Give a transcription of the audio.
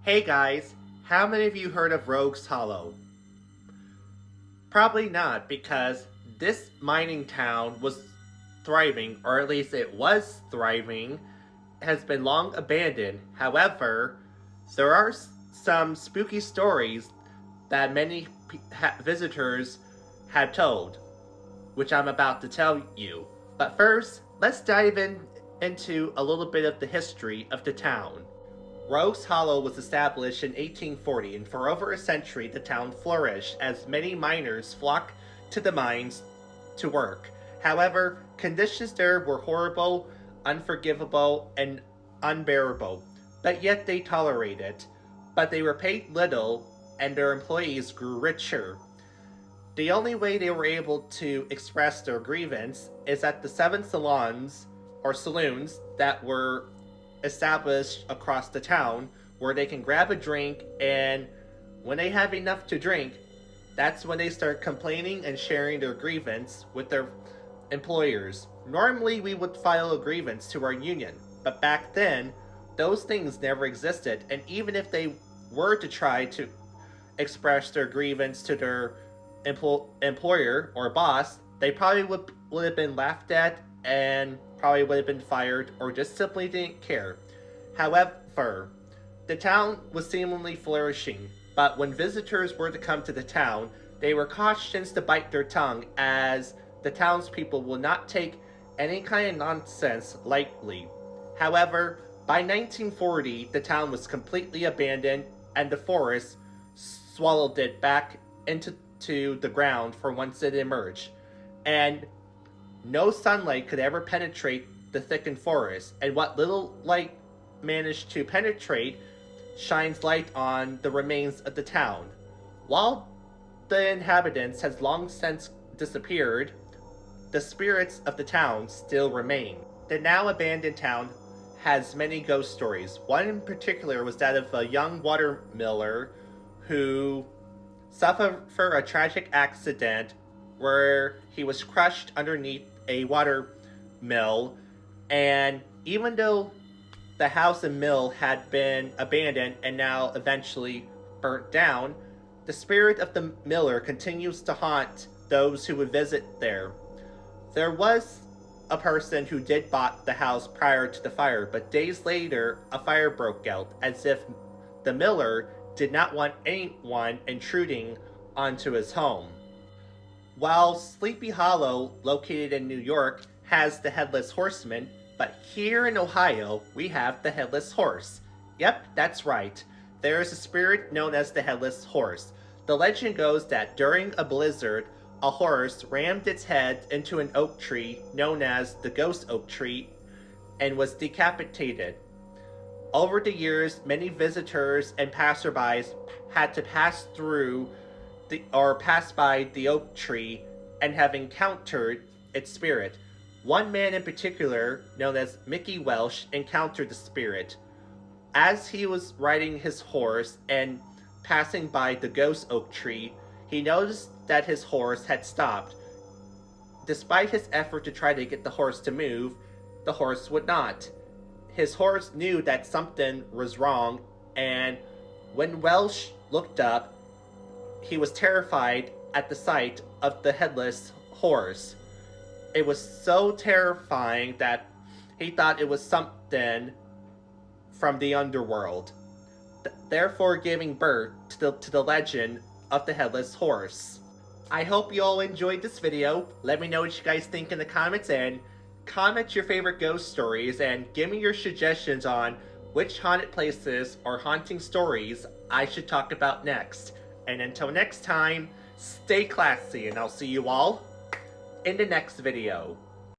Hey guys, how many of you heard of Rogues Hollow? Probably not, because this mining town was thriving, or at least it was thriving, has been long abandoned. However, there are some spooky stories that many visitors have told, which I'm about to tell you. But first, let's dive into a little bit of the history of the town. Rogues Hollow was established in 1840, and for over a century the town flourished as many miners flocked to the mines to work. However, conditions there were horrible, unforgivable, and unbearable, but yet they tolerated it. But they were paid little, and their employees grew richer. The only way they were able to express their grievance is at the 7 salons, or saloons, that were established across the town, where they can grab a drink, and when they have enough to drink, that's when they start complaining and sharing their grievance with their employers. Normally we would file a grievance to our union, but back then those things never existed, and even if they were to try to express their grievance to their employer or boss, they probably would have been laughed at and probably would have been fired or just simply didn't care. However, the town was seemingly flourishing, but when visitors were to come to the town, they were cautioned to bite their tongue, as the townspeople will not take any kind of nonsense lightly. However, by 1940, the town was completely abandoned and the forest swallowed it back into the ground from whence it emerged. And no sunlight could ever penetrate the thickened forest, and what little light managed to penetrate shines light on the remains of the town. While the inhabitants has long since disappeared, the spirits of the town still remain. The now abandoned town has many ghost stories. One in particular was that of a young watermiller who suffered a tragic accident where he was crushed underneath a water mill, and even though the house and mill had been abandoned and now eventually burnt down, the spirit of the miller continues to haunt those who would visit there. There was a person who did bought the house prior to the fire, but days later a fire broke out, as if the miller did not want anyone intruding onto his home. While Sleepy Hollow, located in New York, has the Headless Horseman, but here in Ohio, we have the Headless Horse. Yep, that's right. There is a spirit known as the Headless Horse. The legend goes that during a blizzard, a horse rammed its head into an oak tree known as the Ghost Oak Tree and was decapitated. Over the years, many visitors and passerbys had to pass by the oak tree and have encountered its spirit. One man in particular, known as Mickey Welsh, encountered the spirit. As he was riding his horse and passing by the ghost oak tree, he noticed that his horse had stopped. Despite his effort to try to get the horse to move, the horse would not. His horse knew that something was wrong, and when Welsh looked up, he was terrified at the sight of the headless horse. It was so terrifying that he thought it was something from the underworld, therefore giving birth to the legend of the Headless Horse. I hope you all enjoyed this video. Let me know what you guys think in the comments, and comment your favorite ghost stories, and give me your suggestions on which haunted places or haunting stories I should talk about next. And until next time, stay classy, and I'll see you all in the next video.